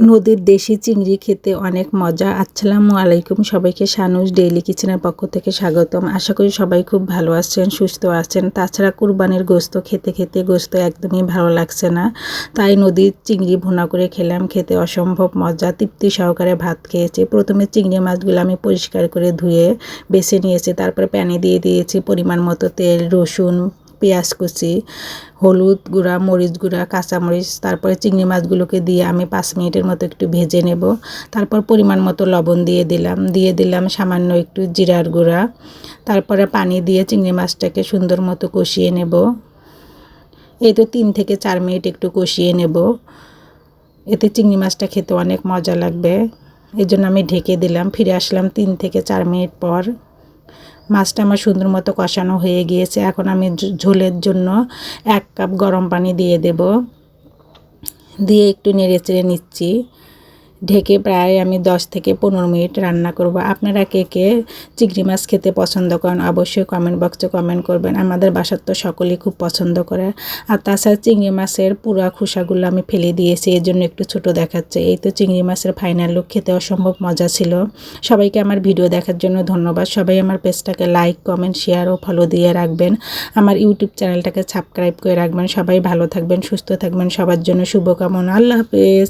নদীর দেশি চিংড়ি খেতে অনেক মজা। আসসালামু আলাইকুম, সবাইকে শানুস ডেইলি কিচেনের পক্ষ থেকে স্বাগতম। আশা করি সবাই খুব ভালো আছেন, সুস্থ আছেন। তাছাড়া কুরবানির গোস্ত খেতে খেতে গোস্ত একদমই ভালো লাগছে না, তাই নদীর চিংড়ি ভুনা করে খেলাম। খেতে অসম্ভব মজা, তৃপ্তি সহকারে ভাত খেয়েছি। প্রথমে চিংড়ি মাছগুলো আমি পরিষ্কার করে ধুয়ে বেছে নিয়েছি। তারপরে প্যানে দিয়ে দিয়েছি পরিমাণ মতো তেল, রসুন, পেঁয়াজ কুচি, হলুদ গুঁড়া, মরিচ গুঁড়া, কাঁচামরিচ। তারপরে চিংড়ি মাছগুলোকে দিয়ে আমি 5 মিনিটের মতো একটু ভেজে নেব। তারপর পরিমাণ মতো লবণ দিয়ে দিলাম সামান্য একটু জিরার গুঁড়া। তারপরে পানি দিয়ে চিংড়ি মাছটাকে সুন্দর মতো কষিয়ে নেব। এই তো 3 থেকে 4 মিনিট একটু কষিয়ে নেব। এতে চিংড়ি মাছটা খেতে অনেক মজা লাগবে। এই জন্য আমি ঢেকে দিলাম। ফিরে আসলাম 3 থেকে 4 মিনিট পর। মাছটা আমার সুন্দর মতো কষানো হয়ে গিয়েছে। এখন আমি ঝোলের জন্য 1 কাপ গরম পানি দিয়ে দেব। দিয়ে একটু নেড়েচেড়ে নিচ্ছি। ঢেকে প্রায় আমি 10 থেকে 15 মিনিট রান্না করব। আপনারা কে কে চিংড়ি মাছ খেতে পছন্দ করেন অবশ্যই কমেন্ট বক্সে কমেন্ট করবেন। আমাদের বাসার তো সকলেই খুব পছন্দ করে। আর তাছাড়া চিংড়ি মাছের পুরা খোসাগুলো আমি ফেলে দিয়েছি, এর জন্য একটু ছোট দেখাচ্ছে। এই তো চিংড়ি মাছের ফাইনাল লুক, খেতে অসম্ভব মজা ছিল। সবাইকে আমার ভিডিও দেখার জন্য ধন্যবাদ। সবাই আমার পেজটাকে লাইক, কমেন্ট, শেয়ার ও ফলো দিয়ে রাখবেন। আমার ইউটিউব চ্যানেলটাকে সাবস্ক্রাইব করে রাখবেন। সবাই ভালো থাকবেন, সুস্থ থাকবেন। সবার জন্য শুভকামনা। আল্লাহ হাফেজ।